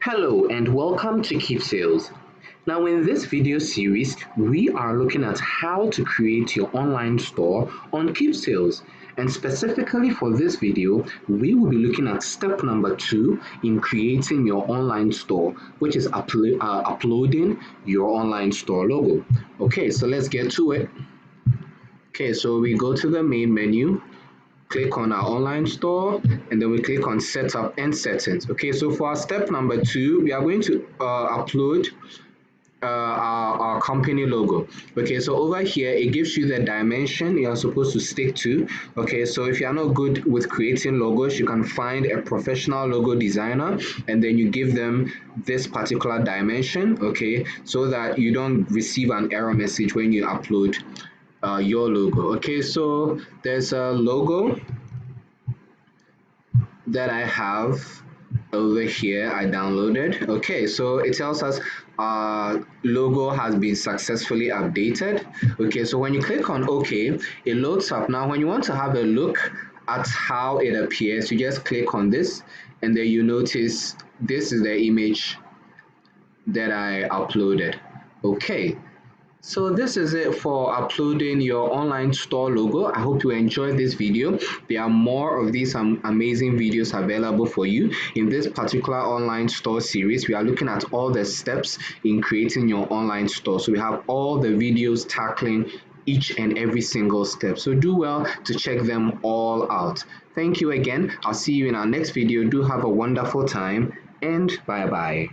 Hello and welcome to Keepsales. Now in this video series, we are looking at how to create your online store on Keepsales. And specifically for this video, we will be looking at step number 2 in creating your online store, which is uploading your online store logo. Okay, so let's get to it. Okay, so we go to the main menu, click on our online store, and then we click on setup and settings. Okay, so for our step number 2, we are going to upload our company logo. Okay, so over here it gives you the dimension you are supposed to stick to. Okay, so if you are not good with creating logos, you can find a professional logo designer and then you give them this particular dimension, okay, so that you don't receive an error message when you upload your logo. Okay, so there's a logo that I have over here I downloaded. Okay, so it tells us logo has been successfully updated. Okay, so when you click on OK, it loads up. Now when you want to have a look at how it appears, you just click on this and then you notice this is the image that I uploaded. Okay, so this is it for uploading your online store logo. I hope you enjoyed this video. There are more of these amazing videos available for you. In this particular online store series, we are looking at all the steps in creating your online store. So we have all the videos tackling each and every single step. So do well to check them all out. Thank you again. I'll see you in our next video. Do have a wonderful time and bye-bye.